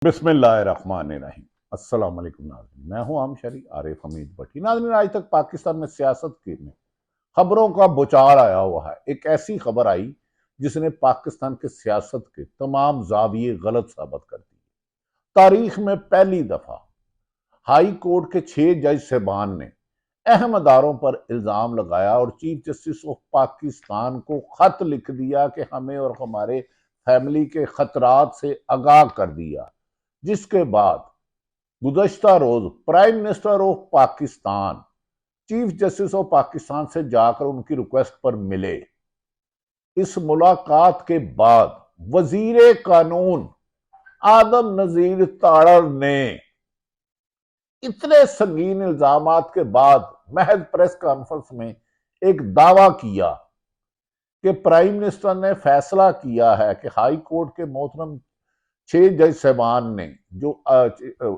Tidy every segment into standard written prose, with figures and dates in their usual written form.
बिस्मिल्लाहिर्रहमानिर्रहीम। अस्सलाम वालेकुम नाज़रीन, मैं हूं आम शरी आरिफ हमीद भट्टी। नाज़रीन, आज तक पाकिस्तान में सियासत की में खबरों का बुचार आया हुआ है। एक ऐसी खबर आई जिसने पाकिस्तान के सियासत के तमाम जाविये गलत साबित कर दिए। तारीख में पहली दफा हाई कोर्ट के 6 जज साहबान ने अहम अदारों पर इल्जाम लगाया और चीफ जस्टिस ऑफ पाकिस्तान को खत लिख दिया कि हमें और हमारे फैमिली के खतरात से आगाह कर दिया। जिसके बाद गुज़श्ता रोज prime minister of Pakistan chief justice of Pakistan से जाकर उनकी रिक्वेस्ट पर मिले। इस मुलाकात के बाद वजीर कानून आदम नजीर ताड़र ने इतने संगीन इल्जामात के बाद महज प्रेस कॉन्फ्रेंस में एक दावा किया कि प्राइम मिनिस्टर ने फैसला किया है कि हाई कोर्ट के मोहतरम 6 जज साहबान ने जो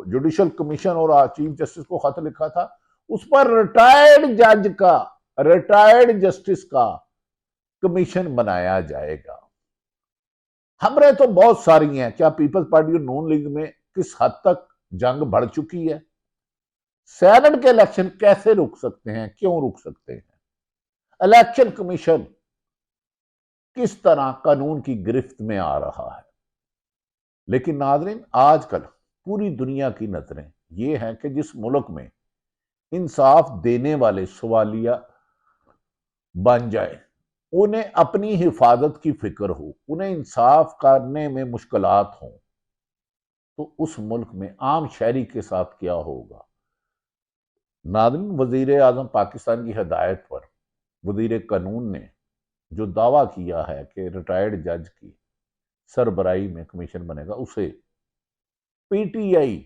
जुडिशल कमीशन और चीफ जस्टिस को खत लिखा था, उस पर रिटायर्ड जस्टिस का कमीशन बनाया जाएगा। खबरें तो बहुत सारी हैं। क्या पीपल्स पार्टी और नून लीग में किस हद तक जंग बढ़ चुकी है? सेनेट के इलेक्शन कैसे रुक सकते हैं, क्यों रुक सकते हैं? इलेक्शन कमीशन किस तरह कानून की गिरफ्त में आ रहा है? लेकिन नाज़रीन, आजकल पूरी दुनिया की नजरें ये हैं कि जिस मुल्क में इंसाफ देने वाले सवालिया बन जाए, उन्हें अपनी हिफाजत की फिक्र हो, उन्हें इंसाफ करने में मुश्किलात हों, तो उस मुल्क में आम शहरी के साथ क्या होगा? नाज़रीन, वजीर आजम पाकिस्तान की हिदायत पर वजीर कानून ने जो दावा किया है कि रिटायर्ड जज की सरबराही में कमीशन बनेगा, उसे पीटीआई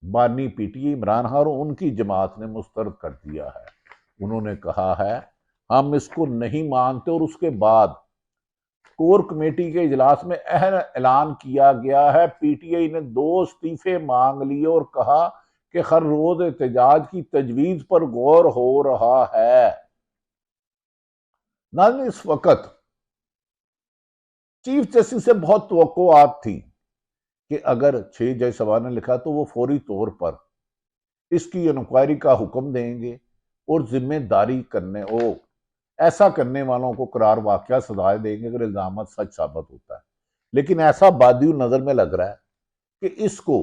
बानी पीटीआई इमरान खान और उनकी जमात ने मुस्तरद कर दिया है। उन्होंने कहा है हम इसको नहीं मानते, और उसके बाद कोर कमेटी के इजलास में अहम ऐलान किया गया है। पीटीआई ने 2 इस्तीफे मांग लिए और कहा कि हर रोज एहतजाज की तजवीज पर गौर हो रहा है। नाज़रीन, इस वक्त चीफ जस्टिस से बहुत तवक्कुआत थी कि अगर 6 जज साहबान ने लिखा तो वो फौरी तौर पर इसकी इंक्वायरी का हुक्म देंगे और जिम्मेदारी करने वो ऐसा करने वालों को करार वाकया सजाएं देंगे अगर इल्जाम सच साबित होता है। लेकिन ऐसा बादियों नजर में लग रहा है कि इसको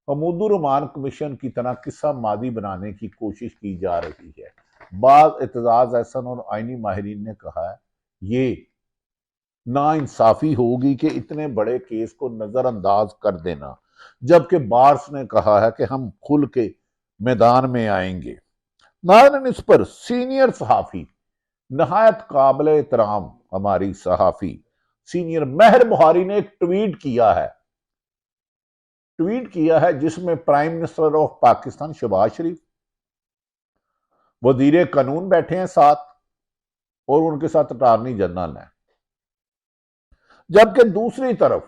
हमूदुर रहमान कमीशन की तरह किस्सा मादी बनाने की कोशिश की जा रही है। बाद एतजाज एहसन और आईनी माहिरीन ने कहा है ये नाइंसाफी होगी कि इतने बड़े केस को नजरअंदाज कर देना, जबकि बार्स ने कहा है कि हम खुल के मैदान में आएंगे। नाज़रीन, इस पर सीनियर सहाफी, नहायत काबिल एहतराम हमारी सहाफी सीनियर महर बुहारी ने एक ट्वीट किया है जिसमें prime minister of Pakistan Shehbaz Sharif, वजीर कानून बैठे हैं साथ, और उनके साथ अटॉर्नी जनरल है। जबकि दूसरी तरफ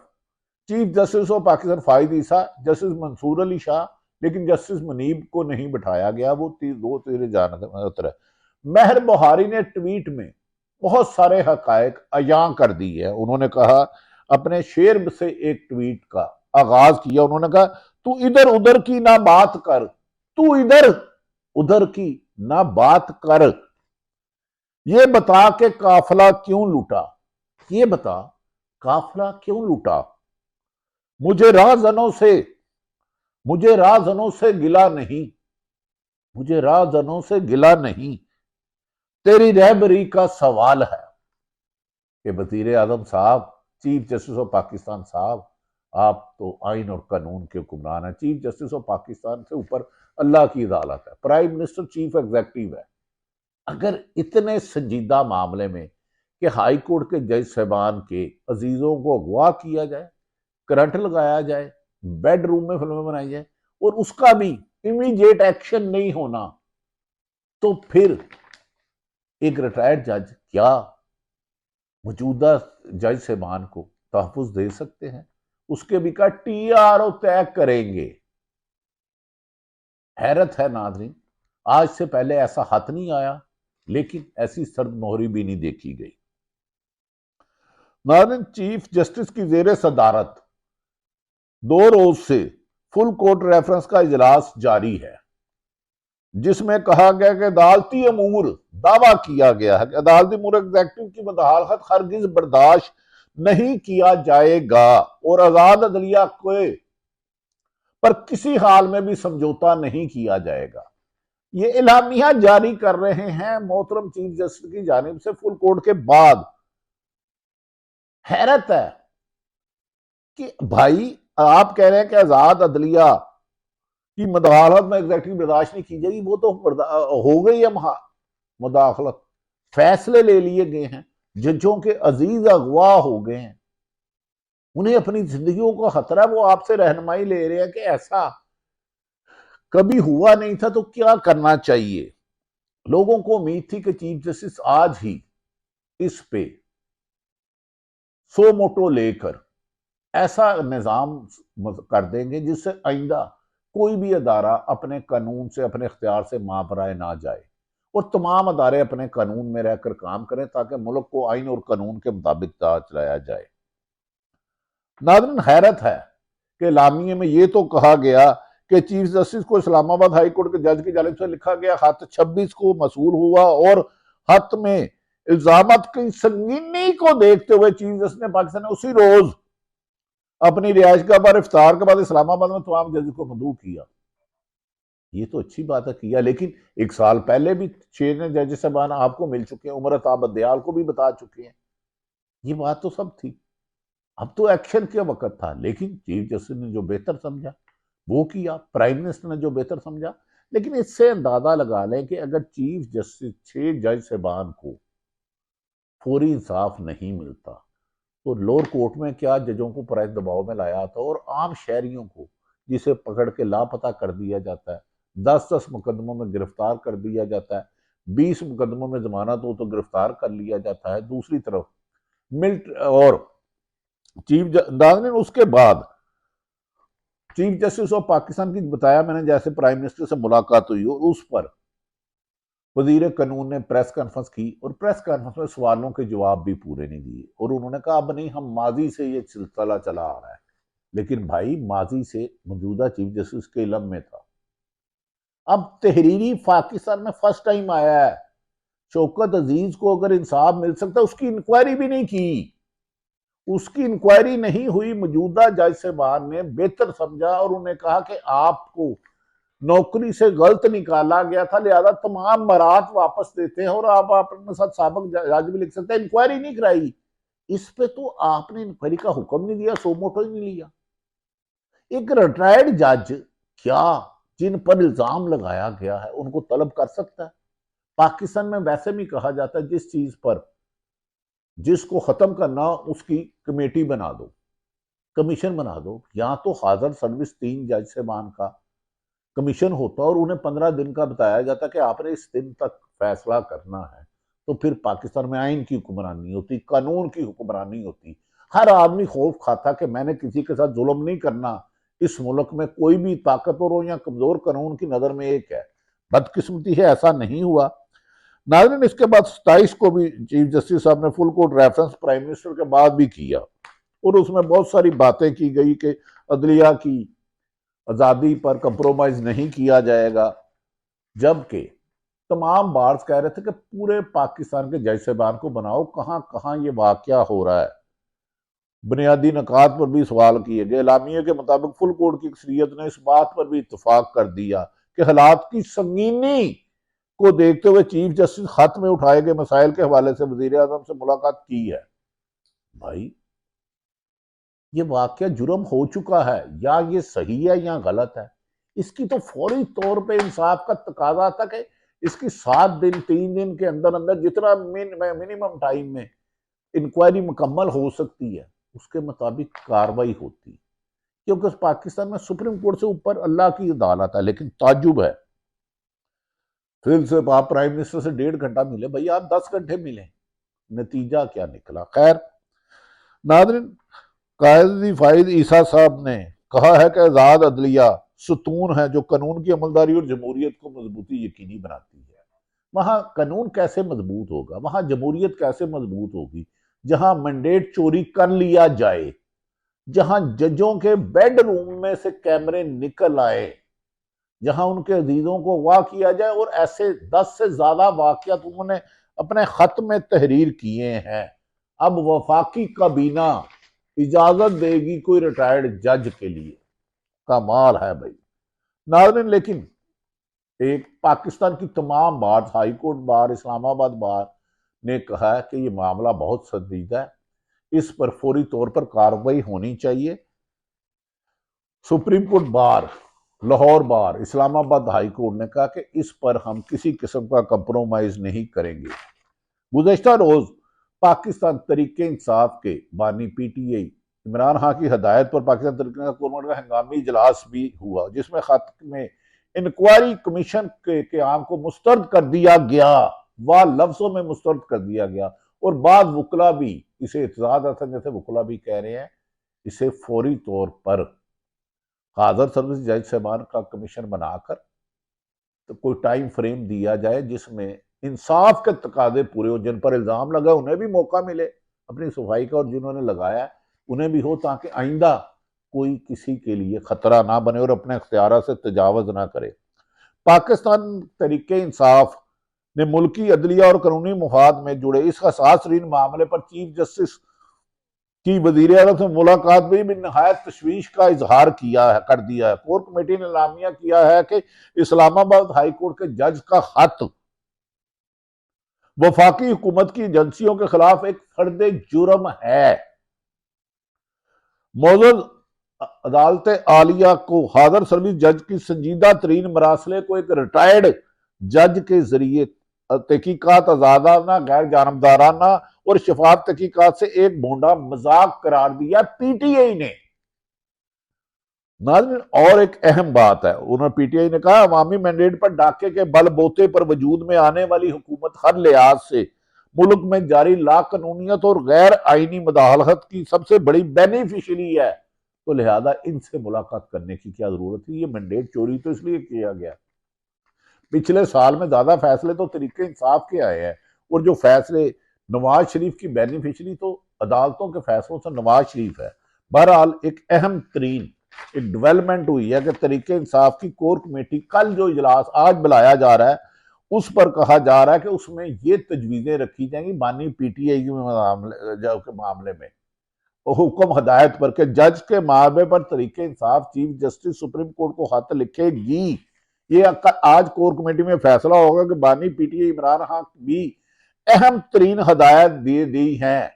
chief justice of Pakistan Fahid Isa, justice Mansoor Ali Shah, लेकिन जस्टिस मुनीब को नहीं बिठाया गया, वो 2 जाना। महर बुहारी ने ट्वीट में बहुत सारे हकायक अयां कर दी है। उन्होंने कहा, अपने शेर से एक ट्वीट का आगाज किया। उन्होंने कहा, तू इधर उधर की ना बात कर, तू इधर उधर की ना बात कर, ये बता के काफिला क्यों लूटा, ये बता काफिला क्यों लूटा। मुझे राहजनों से मुझे राहजनों से गिला नहीं, मुझे राहजनों से गिला नहीं, तेरी रहबरी का सवाल है। कि वजीर आजम साहब, चीफ जस्टिस ऑफ पाकिस्तान साहब, आप तो आइन और कानून के हुक्मरान हैं। चीफ जस्टिस ऑफ पाकिस्तान से ऊपर अल्लाह की अदालत है, प्राइम मिनिस्टर चीफ एग्जीक्यूटिव है। अगर इतने संजीदा मामले में कि हाई कोर्ट के जज साहबान के अजीजों को अगवा किया जाए, करंट लगाया जाए, बेडरूम में फिल्में बनाई जाए, और उसका भी इमीडिएट एक्शन नहीं होना, तो फिर एक रिटायर्ड जज क्या मौजूदा जज साहबान को तहफुज दे सकते हैं? उसके भी का टीआरओ तय करेंगे। हैरत है नाज़रीन, आज से पहले ऐसा हाथ नहीं आया, लेकिन ऐसी सर्द मोहरी भी नहीं देखी गई। नाज़रीन, चीफ जस्टिस की जेर सदारत 2 रोज से फुल कोर्ट रेफरेंस का इजलास जारी है, जिसमें कहा गया कि अदालती अमूर दावा किया गया है कि अदालती अमूर एग्जेक्टिव की मुदाखलत हरगिज बर्दाश्त नहीं किया जाएगा और आजाद अदलिया को पर किसी हाल में भी समझौता नहीं किया जाएगा। ये इलामिया जारी कर रहे हैं मोहतरम चीफ जस्टिस की जानिब से फुल कोर्ट के बाद। हैरत है कि भाई आप कह रहे हैं कि आजाद अदलिया की मुदाखलत में एग्जैक्टली बर्दाश्त नहीं की जाएगी, वो तो हो गई है मुदाखलत, फैसले ले लिए गए हैं, जजों के अजीज अगवा हो गए हैं, उन्हें अपनी जिंदगियों का खतरा है, वो आपसे रहनुमाई ले रहे हैं कि ऐसा कभी हुआ नहीं था तो क्या करना चाहिए। लोगों को उम्मीद थी कि चीफ जस्टिस आज ही इस पे सो मोटो लेकर ऐसा निजाम कर देंगे जिससे आइंदा कोई भी अदारा अपने कानून से, अपने इख्तियार से मापराए ना जाए और तमाम अदारे अपने कानून में रहकर काम करें ताकि मुल्क को आइन और कानून के मुताबिक चलाया जाए। नाज़रीन, हैरत है कि लामिये में यह तो कहा गया कि चीफ जस्टिस को इस्लामाबाद हाई कोर्ट के जज की जानिब से लिखा गया खत 26 को मसूल हुआ और खत में इल्जामात की संगीनी को देखते हुए चीफ जस्टिस ने पाकिस्तान ने उसी रोज अपनी रिहाइशगाह पर इफ्तार के बाद इस्लामाबाद में तमाम जजेस को मदऊ किया। ये तो अच्छी बात है किया, लेकिन 1 साल पहले भी 6 जज साहबान आपको मिल चुके हैं, उमर अताब बदयाल को भी बता चुके हैं, ये बात तो सब थी। अब तो एक्शन का वक्त था, लेकिन चीफ जस्टिस ने जो बेहतर समझा वो किया, प्राइम मिनिस्टर ने जो बेहतर समझा। लेकिन इससे अंदाजा लगा लें कि अगर चीफ जस्टिस 6 जज साहबान को फौरी इंसाफ नहीं मिलता तो लोअर कोर्ट में क्या जजों को प्राइस दबाव में लाया था और आम शहरियों को जिसे पकड़ के लापता कर दिया जाता है, 10-10 मुकदमों में गिरफ्तार कर दिया जाता है, 20 मुकदमों में जमानत हो तो गिरफ्तार कर लिया जाता है। दूसरी तरफ मिल्ट और नाज़रीन उसके बाद चीफ जस्टिस ऑफ पाकिस्तान की बताया मैंने, जैसे प्राइम मिनिस्टर से मुलाकात हुई और उस पर वजीर कानून ने प्रेस कॉन्फ्रेंस की और प्रेस कॉन्फ्रेंस में सवालों के जवाब भी पूरे नहीं दिए और उन्होंने कहा अब नहीं, हम माजी से ये सिलसिला चला आ रहा है। लेकिन भाई माजी से मौजूदा चीफ जस्टिस के इल्म में था। अब तहरीरी पाकिस्तान में फर्स्ट टाइम आया है, शौकत अजीज को अगर इंसाफ मिल सकता, उसकी इंक्वायरी भी नहीं की, उसकी इंक्वायरी नहीं हुई। मौजूदा जज साहबान ने बेहतर समझा और उन्हें कहा कि आपको नौकरी से गलत निकाला गया था, लिहाजा तमाम बरात वापस देते हैं और आप अपने साथ साबक जज भी लिख सकते हैं। इंक्वायरी नहीं कराई, इस पे तो आपने इंक्वायरी का हुक्म नहीं दिया, सो मोटो ही नहीं लिया। एक रिटायर्ड जज क्या जिन पर इल्जाम लगाया गया है उनको तलब कर सकता है? पाकिस्तान में वैसे भी कहा जाता है जिस चीज पर जिसको खत्म करना उसकी कमेटी बना दो, कमीशन बना दो। या तो हाजिर सर्विस 3 जज साहबान का कमीशन होता और उन्हें 15 दिन का बताया जाता कि आपने इस दिन तक फैसला करना है, तो फिर पाकिस्तान में आइन की हुक्मरानी होती, कानून की हुक्मरानी होती। हर आदमी खौफ खाता कि मैंने किसी के साथ जुल्म नहीं करना। इस मुल्क में कोई भी ताकतवर हो या कमजोर कानून की नजर में एक है। बदकिस्मती है ऐसा नहीं हुआ। नाज़रीन, इसके बाद 27 को भी चीफ जस्टिस साहब ने full court reference prime minister के बाद भी किया और उसमें बहुत सारी बातें की गई कि अदलिया की आज़ादी पर कंप्रोमाइज नहीं किया जाएगा, जबकि तमाम बार्स कह रहे थे कि पूरे पाकिस्तान के जज साहबान को बनाओ, कहां कहां ये वाकया हो रहा है। बुनियादी नकात पर भी सवाल किए गए। एलामिया के मुताबिक फुल कोर्ट की अक्सरियत ने इस बात पर भी इतफाक कर दिया कि हालात की संगीनी को देखते हुए चीफ जस्टिस खत में उठाए गए मसाइल के हवाले से वजीर आजम से मुलाकात की है। भाई, ये वाकया जुर्म हो चुका है, या ये सही है या गलत है, इसकी तो फौरी तौर पे इंसाफ का तकाजा था कि इसकी 7 दिन 3 दिन के अंदर अंदर जितना मिनिमम टाइम में इंक्वायरी मुकम्मल हो सकती है उसके मुताबिक कार्रवाई होती, क्योंकि पाकिस्तान में सुप्रीम कोर्ट से ऊपर अल्लाह की अदालत है। लेकिन ताजुब है, फिर से आप प्राइम मिनिस्टर से 1.5 घंटा मिले, भैया आप 10 घंटे मिले, नतीजा क्या निकला। खैर नाज़रीन, कायदी फाइज ईसा साहब ने कहा है कि आजाद अदलिया सुतून है जो कानून की अमलदारी और जमहूरियत को मजबूती यकीनी बनाती है। वहां कानून कैसे मजबूत होगा, वहां जमहूरियत कैसे मजबूत होगी जहां मैंडेट चोरी कर लिया जाए, जहां जजों के बेडरूम में से कैमरे निकल आए, जहां उनके अजीजों को अगवा किया जाए, और ऐसे 10 से ज्यादा वाकयात उन्होंने अपने खत में तहरीर किए हैं। अब वफाकी काबीना इजाजत देगी कोई रिटायर्ड जज के लिए? कमाल है भाई नाज़रीन। लेकिन एक पाकिस्तान की तमाम बार, हाई कोर्ट बार, इस्लामाबाद बार ने कहा है कि यह मामला बहुत संजीदा है, इस पर फौरी तौर पर कार्रवाई होनी चाहिए। सुप्रीम कोर्ट बार, लाहौर बार, इस्लामाबाद हाई कोर्ट ने कहा कि इस पर हम किसी किस्म का कंप्रोमाइज नहीं करेंगे। गुज़श्ता रोज पाकिस्तान तरीके इंसाफ के बानी पीटीआई इमरान खान की हदायत पर पाकिस्तान तरीके इंसाफ गवर्नमेंट का हंगामी इजलास भी हुआ, जिसमें खत में इंक्वायरी कमीशन के क़याम को मुस्तरद कर दिया गया, वाह लफ्जों में मुस्तरद कर दिया गया। और बाद वकला भी इसे एतजाज हसन जैसे वकला भी कह रहे हैं इसे फौरी तौर पर हाजिर सर्विस जज साहबान का कमीशन बनाकर तो कोई टाइम फ्रेम दिया जाए जिसमें इंसाफ के तकाजे पूरे हो। जिन पर इल्जाम लगा उन्हें भी मौका मिले अपनी सफाई का, और जिन्होंने लगाया उन्हें भी हो, ताकि आइंदा कोई किसी के लिए खतरा ना बने और अपने अख्तियार से तजावज ना करे। पाकिस्तान तरीके इंसाफ ने मुल्की अदलिया और कानूनी मुफाद में जुड़े इस हसास तरीन मामले पर चीफ जस्टिस की वजीर आजम से मुलाकात में भी नहायत तशवीश का इजहार कर दिया है। कोर कमेटी ने एलामिया किया है कि इस्लामाबाद हाई कोर्ट के जज का खत वफाकी हुकूमत की एजेंसियों के खिलाफ एक फर्द जुर्म है। मौजूद अदालत आलिया को हाजिर सर्विस जज की संजीदा तरीन मरासले को एक रिटायर्ड जज के जरिए तहकीकात आजादाना, गैर जानबदाराना और शफाफ तहकीकात से एक भोंडा मजाक करार दिया पीटीआई ने। नाज़रीन, और एक अहम बात है, उन्होंने पीटीआई ने कहा अवामी मैंडेट पर डाके के बलबोते पर वजूद में आने वाली हुकूमत हर लिहाज से मुल्क में जारी लाकानूनियत और गैर आईनी मुदाखलत की सबसे बड़ी बेनिफिशरी है, तो लिहाजा इनसे मुलाकात करने की क्या जरूरत है? ये मैंडेट चोरी तो इसलिए किया गया। पिछले साल में ज्यादा फैसले तो तरीके इंसाफ के आए हैं, और जो फैसले नवाज शरीफ की बेनिफिशरी तो अदालतों के फैसलों से नवाज शरीफ है। बहरहाल एक अहम तरीन एक डेवलपमेंट हुई है कि तरीके इंसाफ की कोर कमेटी कल जो इजलास आज बुलाया जा रहा है उस पर कहा जा रहा है कि उसमें ये तजवीजें रखी जाएंगी बानी पीटीआई के मामले में हुक्म हदायत पर के जज के मामले पर तरीके इंसाफ चीफ जस्टिस सुप्रीम कोर्ट को खत लिखेगी। ये आज कोर कमेटी में फैसला होगा कि बानी पीटीआई इमरान खान भी अहम तरीन हदायत दे दी हैं।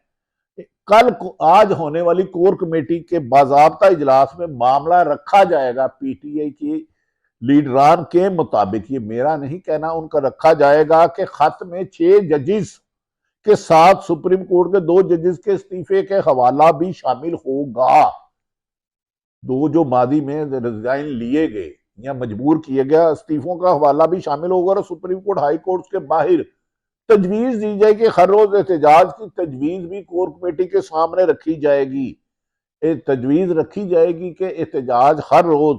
कल आज होने वाली कोर कमेटी के बाजाब्ता इजलास में मामला रखा जाएगा पीटीआई की लीडरान के मुताबिक, ये मेरा नहीं कहना, उनका रखा जाएगा कि खत में 6 जजेस के साथ सुप्रीम कोर्ट के 2 जजेस के इस्तीफे के हवाला भी शामिल होगा। 2 जो मादी में रिजाइन लिए गए या मजबूर किए गए इस्तीफों का हवाला भी शामिल होगा, और सुप्रीम कोर्ट हाई कोर्ट के बाहर तजवीज दी जाएगी। हर रोज एहतजाज की तजवीज भी कोर कमेटी के सामने रखी जाएगी। तजवीज रखी जाएगी कि एहतजाज हर रोज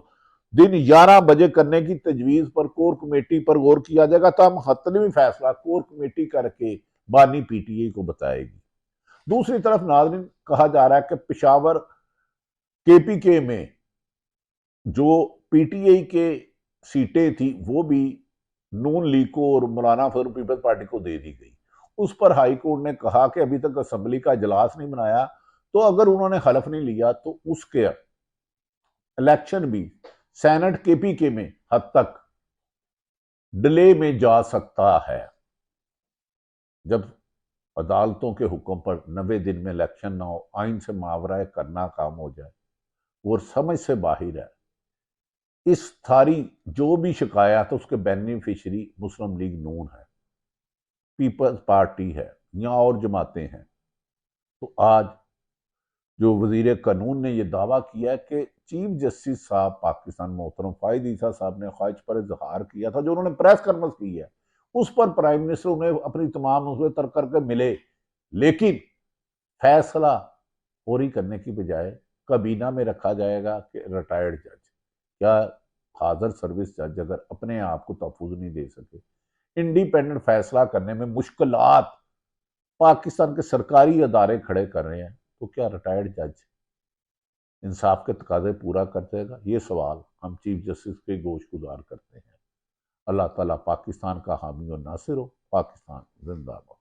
दिन 11 बजे करने की तजवीज पर कोर कमेटी पर गौर किया जाएगा। तब हतमी फैसला कोर कमेटी करके बानी पीटीआई को बताएगी। दूसरी तरफ नाज़रीन, कहा जा रहा है कि पेशावर केपीके में जो पीटीआई के सीटें थी वो भी नून लीग को और मौलाना फजल पीपल्स पार्टी को दे दी गई। उस पर हाई कोर्ट ने कहा कि अभी तक असेंबली का इजलास नहीं बनाया, तो अगर उन्होंने हलफ नहीं लिया तो उसके इलेक्शन भी सेनेट केपीके में हद तक डिले में जा सकता है। जब अदालतों के हुक्म पर 90 दिन में इलेक्शन ना हो, आइन से मावरा करना काम हो जाए और समझ से बाहर है, इस सारी जो भी शिकायत है उसके बेनिफिशरी मुस्लिम लीग नून है, पीपल्स पार्टी है या और जमातें हैं। तो आज जो वजीर कानून ने यह दावा किया है कि चीफ जस्टिस साहब पाकिस्तान मोहतरम फायद ईसा साहब ने ख्वाहिश पर इजहार किया था, जो उन्होंने प्रेस कॉन्फ्रेंस की है उस पर प्राइम मिनिस्टर उन्हें अपनी तमाम मसले तर्क करके मिले, लेकिन फैसला फौरी करने की बजाय काबीना में रखा जाएगा कि रिटायर्ड जज। क्या हाजिर सर्विस जज अगर अपने आप को तहफुज नहीं दे सके, इंडिपेंडेंट फैसला करने में मुश्किलात पाकिस्तान के सरकारी अदारे खड़े कर रहे हैं, तो क्या रिटायर्ड जज इंसाफ के तकाजे पूरा कर देगा? ये सवाल हम चीफ जस्टिस के गोश गुजार करते हैं। अल्लाह ताला पाकिस्तान का हामी और नासिर हो। पाकिस्तान जिंदाबाद।